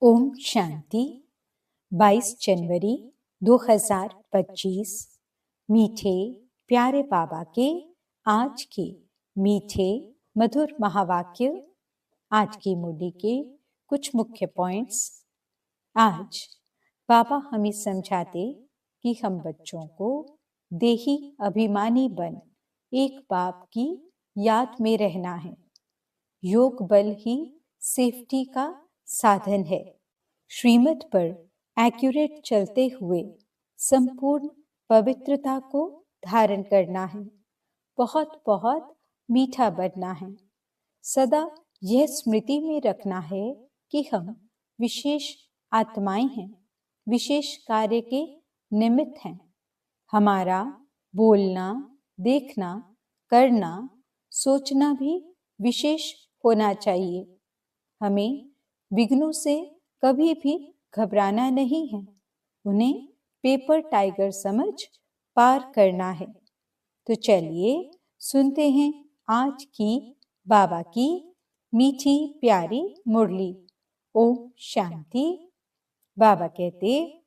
ओम शांति। 22 जनवरी 2025। मीठे प्यारे बाबा के आज के मीठे मधुर महावाक्य। आज की मुरली के कुछ मुख्य पॉइंट्स। आज बाबा हमें समझाते कि हम बच्चों को देही अभिमानी बन एक बाप की याद में रहना है। योग बल ही सेफ्टी का साधन है। श्रीमत पर एक्यूरेट चलते हुए संपूर्ण पवित्रता को धारण करना है। बहुत बहुत मीठा बनना है। सदा यह स्मृति में रखना है कि हम विशेष आत्माएं हैं, विशेष कार्य के निमित्त हैं। हमारा बोलना, देखना, करना, सोचना भी विशेष होना चाहिए। हमें विघ्नों से कभी भी घबराना नहीं है। उन्हें पेपर टाइगर समझ पार करना है। तो चलिए सुनते हैं आज की बाबा की मीठी प्यारी मुरली। ओम शांति। बाबा कहते,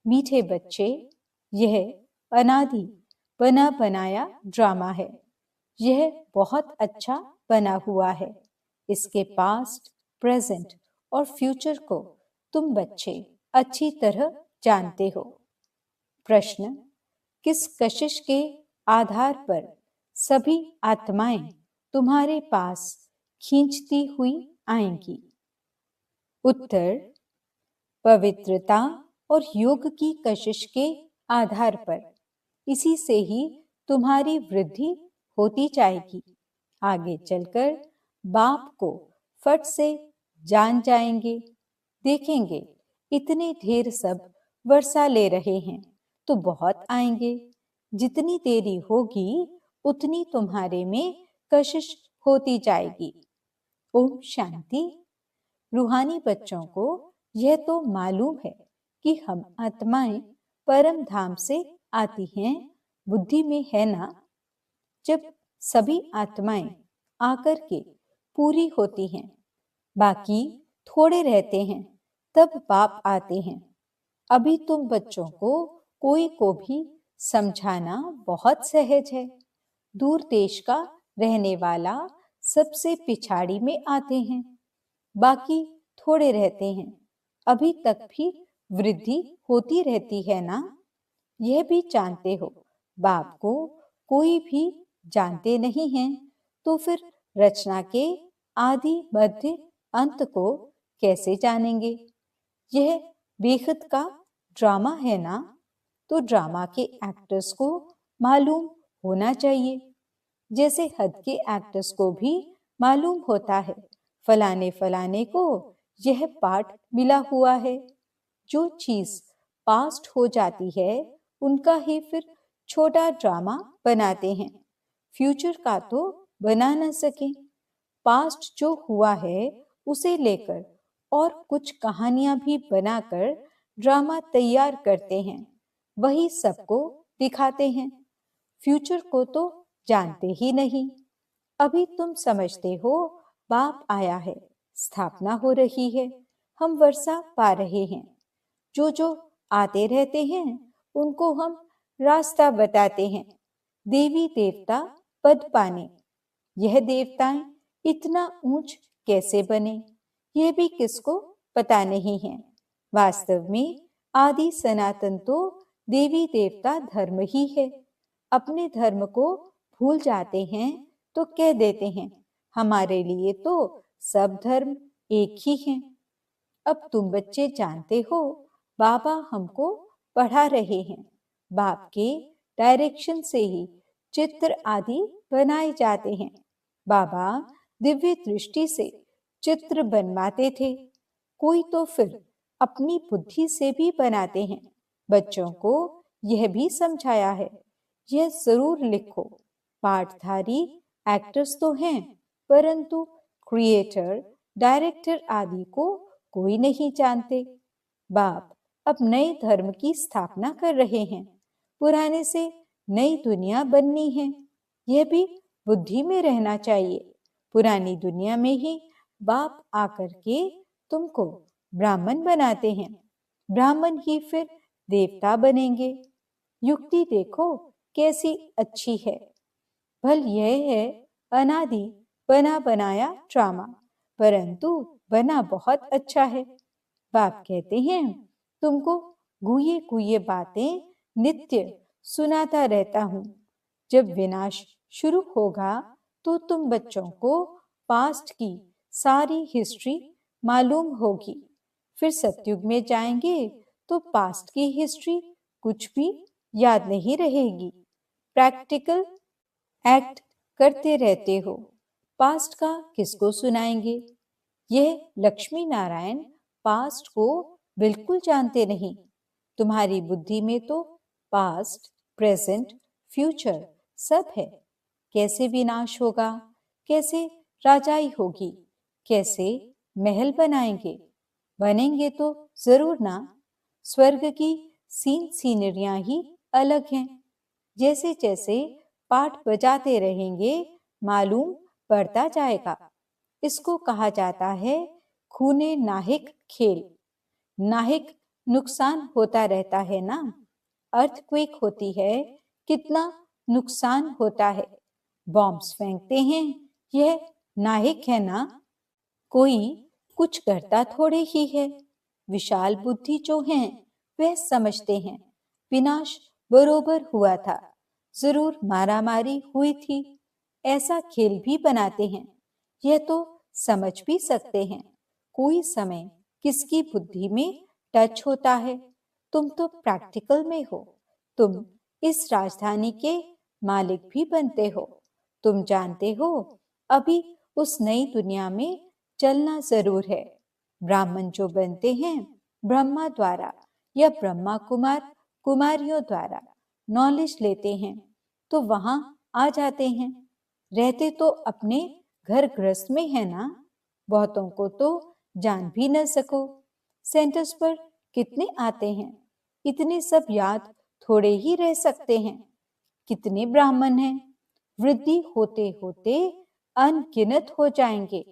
मीठे बच्चे, यह अनादि बना बनाया ड्रामा है। यह बहुत अच्छा बना हुआ है। इसके पास्ट, प्रेजेंट और फ्यूचर को तुम बच्चे अच्छी तरह जानते हो। प्रश्न, किस कशिश के आधार पर सभी आत्माएं तुम्हारे पास खींचती हुई आएंगी? उत्तर, पवित्रता और योग की कशिश के आधार पर। इसी से ही तुम्हारी वृद्धि होती जाएगी। आगे चलकर बाप को फट से जान जाएंगे। देखेंगे इतने ढेर सब वर्षा ले रहे हैं तो बहुत आएंगे। जितनी देरी होगी उतनी तुम्हारे में कशिश होती जाएगी। ओम शांति। रूहानी बच्चों को यह तो मालूम है कि हम आत्माएं परम धाम से आती हैं, बुद्धि में है ना। जब सभी आत्माएं आकर के पूरी होती हैं, बाकी थोड़े रहते हैं, तब बाप आते हैं। अभी तुम बच्चों को कोई को भी समझाना बहुत सहज है। दूर देश का रहने वाला सबसे पिछाड़ी में आते हैं, बाकी थोड़े रहते हैं। अभी तक भी वृद्धि होती रहती है ना। यह भी जानते हो बाप को कोई भी जानते नहीं हैं, तो फिर रचना के आदि मध्य अंत को कैसे जानेंगे? यह बेखुद का ड्रामा है ना। तो ड्रामा के एक्टर्स को मालूम होना चाहिए, जैसे हद के एक्टर्स को भी मालूम होता है फलाने फलाने को यह पार्ट मिला हुआ है। जो चीज पास्ट हो जाती है उनका ही फिर छोटा ड्रामा बनाते हैं। फ्यूचर का तो बना न सके। पास्ट जो हुआ है उसे लेकर और कुछ कहानियां भी बनाकर ड्रामा तैयार करते हैं। वही सबको दिखाते हैं। फ्यूचर को तो जानते ही नहीं। अभी तुम समझते हो बाप आया है, स्थापना हो रही है, हम वर्षा पा रहे हैं। जो जो आते रहते हैं उनको हम रास्ता बताते हैं। देवी देवता पद पाने। यह देवताएं इतना ऊंच कैसे बने, यह भी किसको पता नहीं है। वास्तव में आदि सनातन तो देवी देवता धर्म ही है। अपने धर्म को भूल जाते हैं तो कह देते हैं हमारे लिए तो सब धर्म एक ही हैं। अब तुम बच्चे जानते हो बाबा हमको पढ़ा रहे हैं। बाप के डायरेक्शन से ही चित्र आदि बनाए जाते हैं। बाबा दिव्य दृष्टि से चित्र बनवाते थे। कोई तो फिर अपनी बुद्धि से भी बनाते हैं। बच्चों को यह भी समझाया है, यह जरूर लिखो, पाठधारी एक्टर्स तो हैं, परंतु क्रिएटर, डायरेक्टर आदि को कोई नहीं जानते। बाप अब नए धर्म की स्थापना कर रहे हैं। पुराने से नई दुनिया बननी है। यह भी बुद्धि में रहना चाहिए। पुरानी दुनिया में ही बाप आकर के तुमको ब्राह्मण बनाते हैं, ब्राह्मण ही फिर देवता बनेंगे। युक्ति देखो कैसी अच्छी है। भल यह है अनादि बना बनाया ड्रामा, परंतु बना बहुत अच्छा है। बाप कहते हैं तुमको गुये गुये बातें नित्य सुनाता रहता हूं। जब विनाश शुरू होगा तो तुम बच्चों को पास्ट की सारी हिस्ट्री मालूम होगी। फिर सतयुग में जाएंगे तो पास्ट की हिस्ट्री कुछ भी याद नहीं रहेगी। प्रैक्टिकल एक्ट करते रहते हो, पास्ट का किसको सुनाएंगे? यह लक्ष्मी नारायण पास्ट को बिल्कुल जानते नहीं। तुम्हारी बुद्धि में तो पास्ट, प्रेजेंट, फ्यूचर सब है। कैसे विनाश होगा, कैसे राजाई होगी, कैसे महल बनाएंगे? बनेंगे तो जरूर ना। स्वर्ग की सीनरियां ही अलग हैं। जैसे जैसे पाठ बजाते रहेंगे मालूम पड़ता जाएगा। इसको कहा जाता है खूने नाहिक खेल। नाहिक नुकसान होता रहता है ना। अर्थक्वेक होती है, कितना नुकसान होता है। बॉम्ब्स फेंकते हैं, यह नाहिक है ना। कोई कुछ करता थोड़े ही है। विशाल बुद्धि जो हैं वह समझते हैं विनाश बरोबर हुआ था, जरूर मारामारी हुई थी। ऐसा खेल भी बनाते हैं। यह तो समझ भी सकते हैं कोई समय किसकी बुद्धि में टच होता है। तुम तो प्रैक्टिकल में हो। तुम इस राजधानी के मालिक भी बनते हो। तुम जानते हो अभी उस नई दुनिया में चलना जरूर है। ब्राह्मण जो बनते हैं ब्रह्मा द्वारा या ब्रह्मा कुमार कुमारियों द्वारा नॉलेज लेते हैं तो वहां आ जाते हैं। रहते तो अपने घर गृहस्थ में है ना। बहुतों को तो जान भी न सको। सेंटर्स पर कितने आते हैं, इतने सब याद थोड़े ही रह सकते हैं। कितने ब्राह्मण हैं, वृद्धि होते होते अनगिनत हो जाएंगे।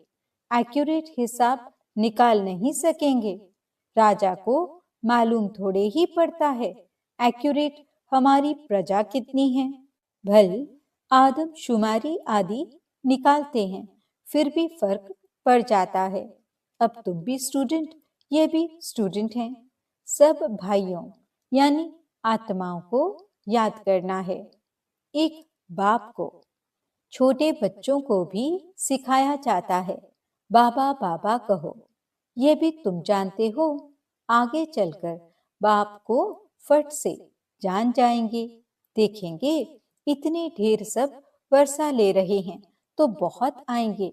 एक्यूरेट हिसाब निकाल नहीं सकेंगे। राजा को मालूम थोड़े ही पड़ता है एक्यूरेट हमारी प्रजा कितनी है। भल आदम शुमारी आदि निकालते हैं, फिर भी फर्क पड़ जाता है। अब तुम भी स्टूडेंट, ये भी स्टूडेंट हैं। सब भाइयों यानी आत्माओं को याद करना है। एक बाप को छोटे बच्चों को भी सिखाया जाता है बाबा बाबा कहो। ये भी तुम जानते हो। आगे चलकर बाप को फट से जान जाएंगे। देखेंगे इतने ढेर सब वर्षा ले रहे हैं तो बहुत आएंगे।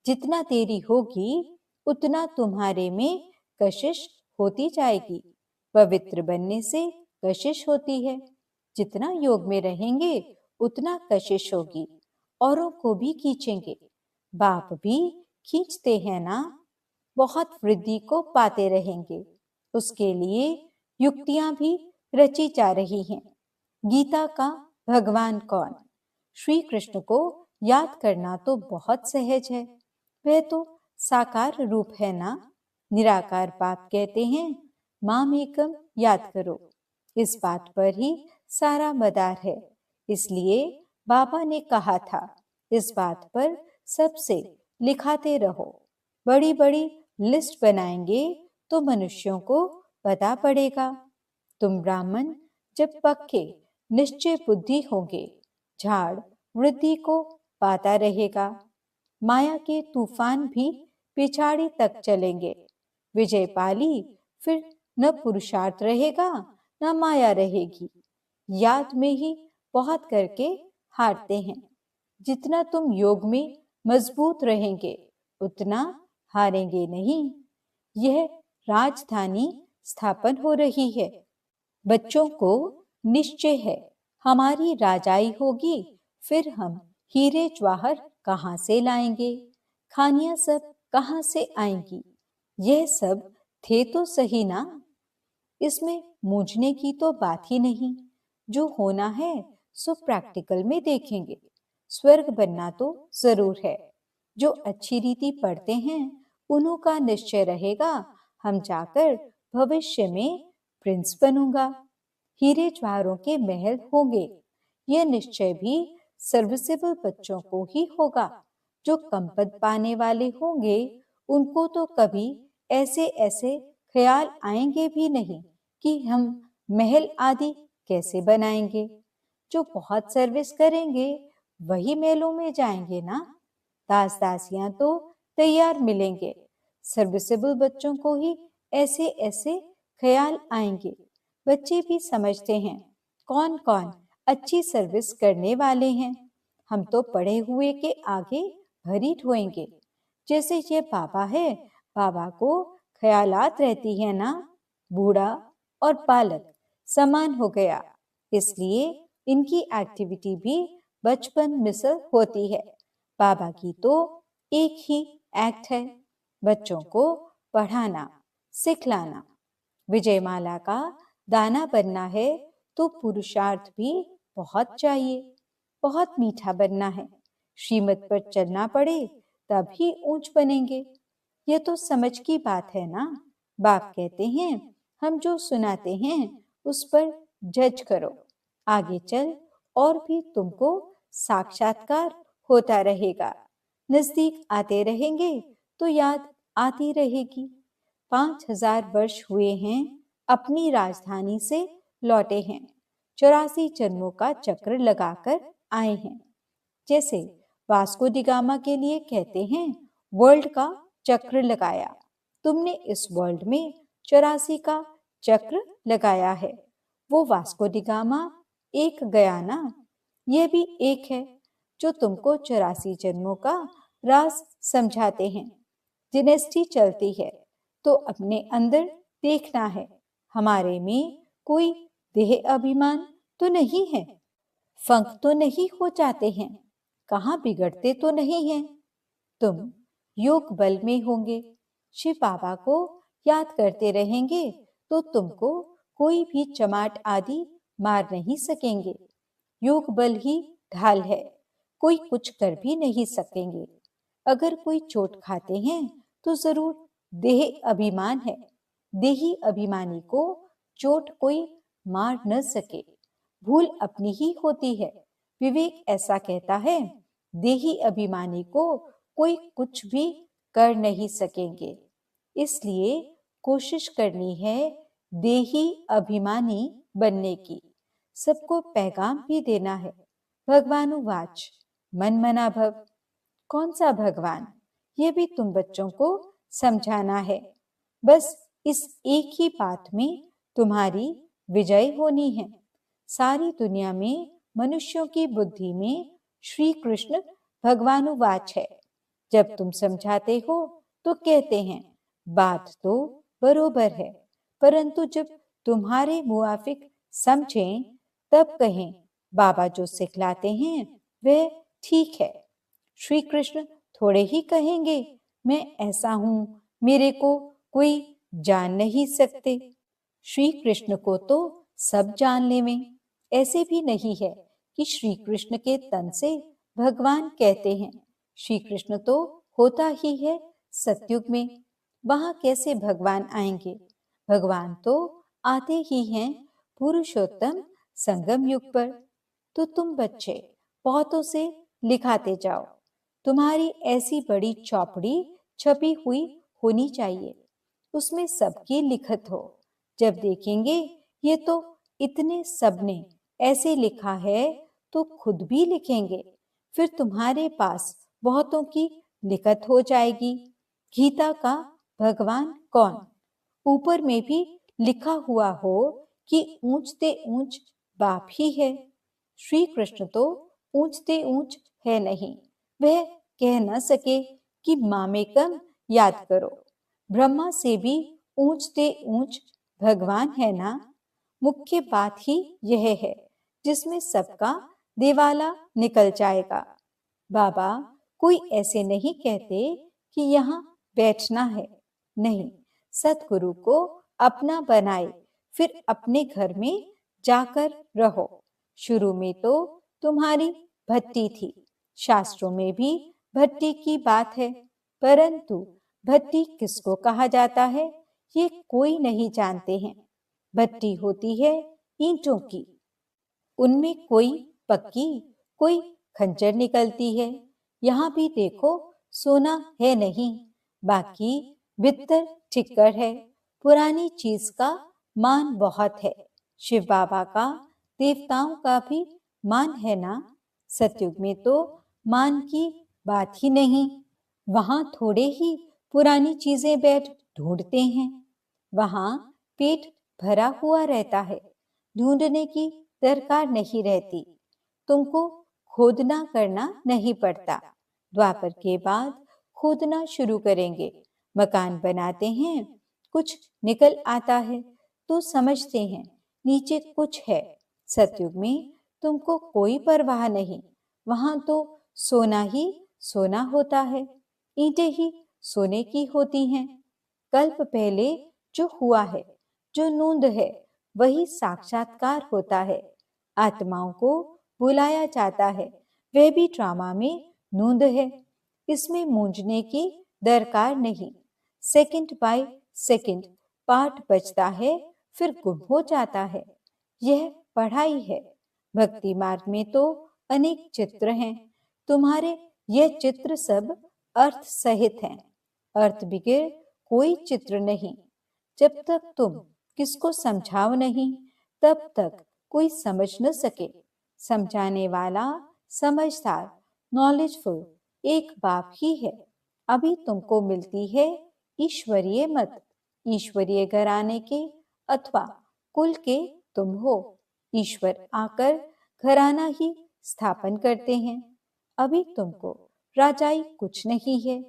जितना देरी होगी उतना तुम्हारे में कशिश होती जाएगी। पवित्र बनने से कशिश होती है। जितना योग में रहेंगे उतना कशिश होगी। औरों को भी खींचेंगे। बाप भी खींचते हैं ना। बहुत वृद्धि को पाते रहेंगे। उसके लिए युक्तियां भी रची जा रही हैं। गीता का भगवान कौन? श्री कृष्ण को याद करना तो बहुत सहज है। वह तो साकार रूप है ना। निराकार बाप कहते हैं माम एकम याद करो। इस बात पर ही सारा मदार है। इसलिए बाबा ने कहा था इस बात पर सबसे लिखाते रहो। बड़ी बड़ी लिस्ट बनाएंगे तो मनुष्यों को पता पड़ेगा। तुम ब्राह्मण जब पक्के निश्चय बुद्धि होंगे, झाड़ वृद्धि को पाता रहेगा। माया के तूफान भी पिछाड़ी तक चलेंगे। विजय पाली फिर न पुरुषार्थ रहेगा न माया रहेगी। याद में ही बहुत करके हारते हैं। जितना तुम योग में मजबूत रहेंगे उतना हारेंगे नहीं। यह राजधानी स्थापन हो रही है। बच्चों को निश्चय है हमारी राजाई होगी। फिर हम हीरे जवाहर कहाँ से लाएंगे? खानियां सब कहाँ से आएंगी? यह सब थे तो सही ना। इसमें मूझने की तो बात ही नहीं। जो होना है सो प्रैक्टिकल में देखेंगे। स्वर्ग बनना तो जरूर है। जो अच्छी रीति पढ़ते हैं उन्हों का निश्चय रहेगा हम जाकर भविष्य में प्रिंस बनूंगा, हीरे ज्वारों के महल होंगे। यह निश्चय भी सर्विसेबल बच्चों को ही होगा। जो कम पद पाने वाले होंगे उनको तो कभी ऐसे ऐसे ख्याल आएंगे भी नहीं कि हम महल आदि कैसे बनाएंगे। जो बहुत सर्विस करेंगे वही महलों में जाएंगे ना। दास दासियां तो तैयार मिलेंगे। सर्विसेबल बच्चों को ही ऐसे ऐसे ख्याल आएंगे। बच्चे भी समझते हैं कौन कौन अच्छी सर्विस करने वाले हैं। हम तो पढ़े हुए के आगे भरी ढोएंगे। जैसे ये बाबा है, बाबा को ख्यालात रहती है ना। बूढ़ा और बालक समान हो गया, इसलिए इनकी एक्टिविटी भी बचपन मिसल होती है। बाबा की तो एक ही एक्ट है, बच्चों को पढ़ाना सिखलाना। विजयमाला का दाना बनना है तो पुरुषार्थ भी बहुत चाहिए। बहुत मीठा बनना है, श्रीमत पर चलना पड़े तब ही ऊंच बनेंगे। यह तो समझ की बात है ना। बाप कहते हैं हम जो सुनाते हैं उस पर जज करो। आगे चल और भी तुमको साक्षात्कार होता रहेगा। नजदीक आते रहेंगे तो याद आती रहेगी। 5000 वर्ष हुए हैं अपनी राजधानी से लौटे हैं। 84 जन्मों का चक्र लगाकर आए हैं। जैसे वास्को डी गामा के लिए कहते हैं वर्ल्ड का चक्र लगाया। तुमने इस वर्ल्ड में 84 का चक्र लगाया है। वो वास्को डी गामा एक गया ना। यह भी एक है जो तुमको 84 जन्मों का राज समझाते हैं। डिनेस्टी चलती है तो अपने अंदर देखना है, हमारे में कोई देह अभिमान तो नहीं है, फंक तो नहीं हो जाते हैं, कहाँ बिगड़ते तो नहीं हैं। तुम योग बल में होंगे, शिव बाबा को याद करते रहेंगे तो तुमको कोई भी चमाट आदि मार नहीं सकेंगे। योग बल ही ढाल है, कोई कुछ कर भी नहीं सकेंगे। अगर कोई चोट खाते हैं तो जरूर देह अभिमान है। देही अभिमानी को चोट कोई मार न सके, भूल अपनी ही होती है। विवेक ऐसा कहता है देही अभिमानी को कोई कुछ भी कर नहीं सकेंगे। इसलिए कोशिश करनी है देही अभिमानी बनने की। सबको पैगाम भी देना है। भगवानुवाच मन मना भव। कौन सा भगवान, ये भी तुम बच्चों को समझाना है। बस इस एक ही बात में तुम्हारी विजय होनी है। सारी दुनिया में मनुष्यों की बुद्धि में श्री कृष्ण भगवानुवाच है। जब तुम समझाते हो तो कहते हैं बात तो बरोबर है, परंतु जब तुम्हारे मुआफिक समझें तब कहें बाबा जो सिखलाते हैं वह ठीक है। श्री कृष्ण थोड़े ही कहेंगे मैं ऐसा हूं, मेरे को कोई जान नहीं सकते। श्री कृष्ण को तो सब जान लेवें। ऐसे भी नहीं है कि श्री कृष्ण के तन से भगवान कहते हैं। श्री कृष्ण तो होता ही है सतयुग में, वहां कैसे भगवान आएंगे। भगवान तो आते ही हैं पुरुषोत्तम संगम युग पर। तो तुम बच्चे बहुतों से लिखाते जाओ। तुम्हारी ऐसी बड़ी चौपड़ी छपी हुई होनी चाहिए, उसमें सबकी लिखत हो। जब देखेंगे ये तो इतने सबने ऐसे लिखा है तो खुद भी लिखेंगे। फिर तुम्हारे पास बहुतों की लिखत हो जाएगी। गीता का भगवान कौन, ऊपर में भी लिखा हुआ हो कि ऊंचते ऊंच बाप ही है। श्री कृष्ण तो ऊंचते ऊंच है नहीं, वह कह न सके कि मामेकम याद करो। ब्रह्मा से भी ऊंचते ऊंच भगवान है ना। मुख्य बात ही यह है जिसमें सबका दिवाला निकल जाएगा। बाबा कोई ऐसे नहीं कहते कि यहाँ बैठना है, नहीं, सतगुरु को अपना बनाए फिर अपने घर में जाकर रहो। शुरू में तो तुम्हारी भट्टी थी, शास्त्रों में भी भट्टी की बात है, परंतु भट्टी किसको कहा जाता है ये कोई नहीं जानते हैं। भट्टी होती है ईंटों की, उनमें कोई पक्की कोई खंजर निकलती है। यहाँ भी देखो सोना है नहीं, बाकी भीतर ठिक्कर है। पुरानी चीज का मान बहुत है। शिव बाबा का देवताओं का भी मान है ना। सतयुग में तो मान की बात ही नहीं। वहां थोड़े ही पुरानी चीजें बैठ ढूंढते हैं। वहां पेट भरा हुआ रहता है, ढूंढने की दरकार नहीं रहती। तुमको खोदना करना नहीं पड़ता। द्वापर के बाद खोदना शुरू करेंगे। मकान बनाते हैं, कुछ निकल आता है तो समझते हैं नीचे कुछ है। सतयुग में तुमको कोई परवाह नहीं। वहां तो सोना ही सोना होता है, ईंटें ही सोने की होती हैं। कल्प पहले जो हुआ है, जो नूंद है, वही साक्षात्कार होता है। आत्माओं को बुलाया जाता है, वह भी ड्रामा में नूंद है। इसमें मूंझने की दरकार नहीं। सेकंड बाय सेकंड पाठ बचता है, फिर गुम हो जाता है। यह पढ़ाई है। भक्ति मार्ग में तो अनेक चित्र हैं। तुम्हारे यह चित्र सब अर्थ सहित हैं। अर्थ बिगैर कोई चित्र नहीं। जब तक तुम किसको समझाओ नहीं, तब तक कोई समझ न सके। समझाने वाला, समझदार, नॉलेजफुल एक बाप ही है। अभी तुमको मिलती है ईश्वरीय मत। ईश्वरीय घराने के अथवा कुल के तुम हो। ईश्वर आकर घराना ही स्थापन करते हैं। अभी तुमको राजाई कुछ नहीं है।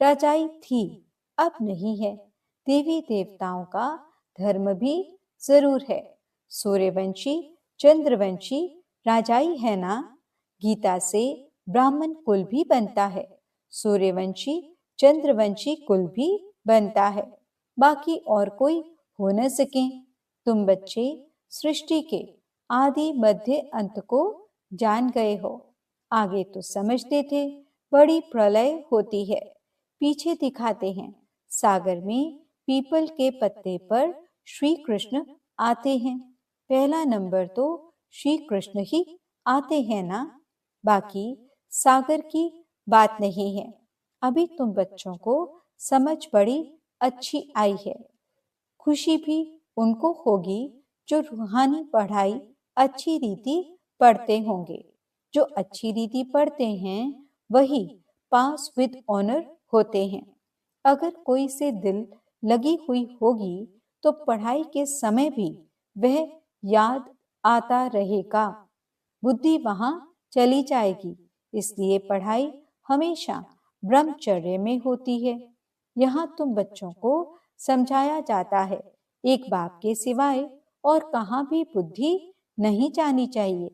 राजाई थी, अब नहीं है। देवी देवताओं का धर्म भी जरूर है। सूर्यवंशी चंद्रवंशी राजाई है ना। गीता से ब्राह्मण कुल भी बनता है। सूर्यवंशी चंद्रवंशी कुल भी बनता है। बाकी और कोई हो न सके। तुम बच्चे सृष्टि के आदि मध्य अंत को जान गए हो। आगे तो समझते थे बड़ी प्रलय होती है। पीछे दिखाते हैं सागर में पीपल के पत्ते पर श्री कृष्ण आते हैं। पहला नंबर तो श्री कृष्ण ही आते हैं ना। बाकी सागर की बात नहीं है। अभी तुम बच्चों को समझ बड़ी अच्छी आई है। खुशी भी उनको होगी जो रूहानी पढ़ाई अच्छी रीति पढ़ते होंगे। जो अच्छी रीति पढ़ते हैं वही पास विद ऑनर होते हैं। अगर कोई से दिल लगी हुई होगी तो पढ़ाई के समय भी वह याद आता रहेगा। बुद्धि वहां चली जाएगी। इसलिए पढ़ाई हमेशा ब्रह्मचर्य में होती है। यहाँ तुम बच्चों को समझाया जाता है एक बाप के सिवाय और कहाँ भी बुद्धि नहीं जानी चाहिए।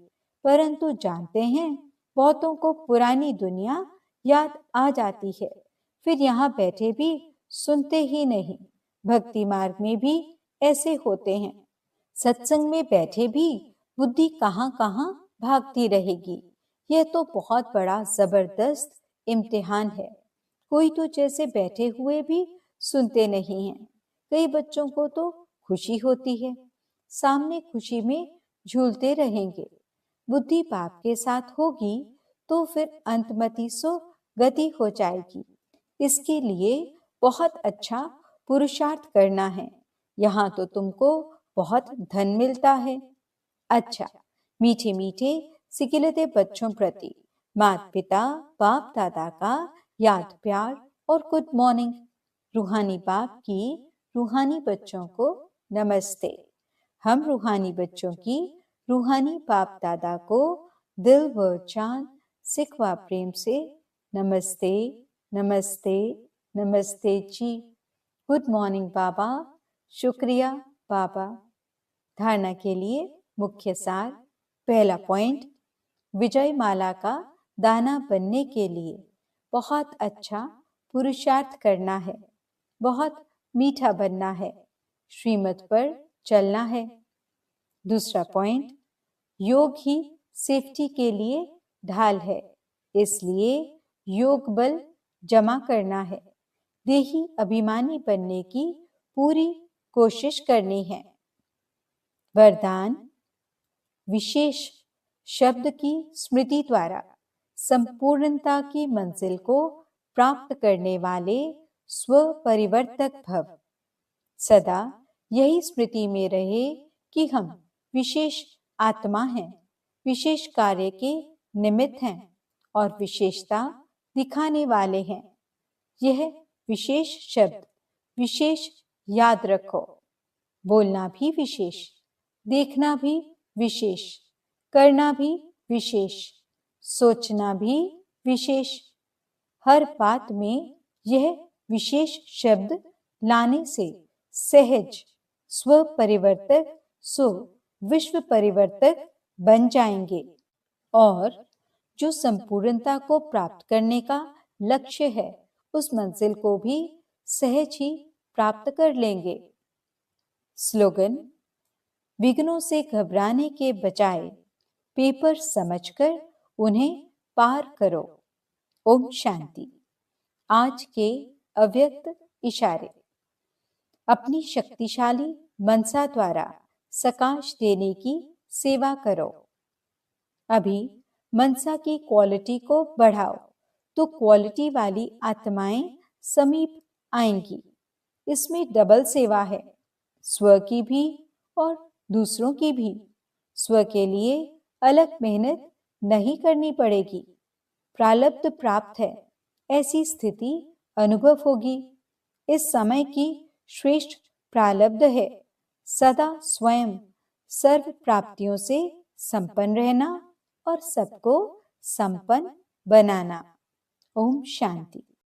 परंतु जानते हैं बहुतों को पुरानी दुनिया याद आ जाती है, फिर यहाँ बैठे भी सुनते ही नहीं। भक्ति मार्ग में भी ऐसे होते हैं। सत्संग में बैठे भी बुद्धि कहाँ कहाँ भागती रहेगी। यह तो बहुत बड़ा जबरदस्त इम्तिहान है। कोई तो जैसे बैठे हुए भी सुनते नहीं हैं। कई बच्चों को तो खुशी होती है, सामने खुशी में झूलते रहेंगे। बुद्धि बाप के साथ होगी तो फिर अंतमति सो गति हो जाएगी। इसके लिए बहुत अच्छा पुरुषार्थ करना है। यहाँ तो तुमको बहुत धन मिलता है। अच्छा, मीठे मीठे सिकिलते बच्चों प्रति माता पिता बाप दादा का याद प्यार और गुड मॉर्निंग। रूहानी बाप की रूहानी बच्चों को नमस्ते। हम रूहानी बच्चों की रूहानी बाप दादा को दिल व जान सिखवा प्रेम से नमस्ते नमस्ते नमस्ते जी। गुड मॉर्निंग बाबा। शुक्रिया बाबा। धारणा के लिए मुख्य सार। पहला पॉइंट, विजय माला का दाना बनने के लिए बहुत अच्छा पुरुषार्थ करना है, बहुत मीठा बनना है, श्रीमत पर चलना है। दूसरा पॉइंट, योग ही सेफ्टी के लिए ढाल है, इसलिए योग बल जमा करना है। देही अभिमानी बनने की पूरी कोशिश करनी है। वरदान: विशेष शब्द की स्मृति द्वारा संपूर्णता की मंजिल को प्राप्त करने वाले स्वपरिवर्तक भव। सदा यही स्मृति में रहे कि हम विशेष आत्मा हैं, विशेष कार्य के निमित्त हैं और विशेषता दिखाने वाले हैं। यह विशेष शब्द विशेष याद रखो। बोलना भी विशेष, देखना भी विशेष, करना भी विशेष, सोचना भी विशेष। हर बात में यह विशेष शब्द लाने से सहज स्व परिवर्तक सो विश्व परिवर्तक बन जाएंगे और जो संपूर्णता को प्राप्त करने का लक्ष्य है उस मंजिल को भी सहज ही प्राप्त कर लेंगे। स्लोगन: विघ्नों से घबराने के बजाय पेपर समझकर उन्हें पार करो। ओम शांति। आज के अव्यक्त इशारे: अपनी शक्तिशाली मनसा द्वारा सकाश देने की सेवा करो। अभी मनसा की क्वालिटी को बढ़ाओ तो क्वालिटी वाली आत्माएं समीप आएंगी। इसमें डबल सेवा है, स्व की भी और दूसरों की भी। स्व के लिए अलग मेहनत नहीं करनी पड़ेगी। प्रारब्ध प्राप्त है, ऐसी स्थिति अनुभव होगी। इस समय की श्रेष्ठ प्रारब्ध है सदा स्वयं सर्व प्राप्तियों से संपन्न रहना और सबको संपन्न बनाना। ओम शांति।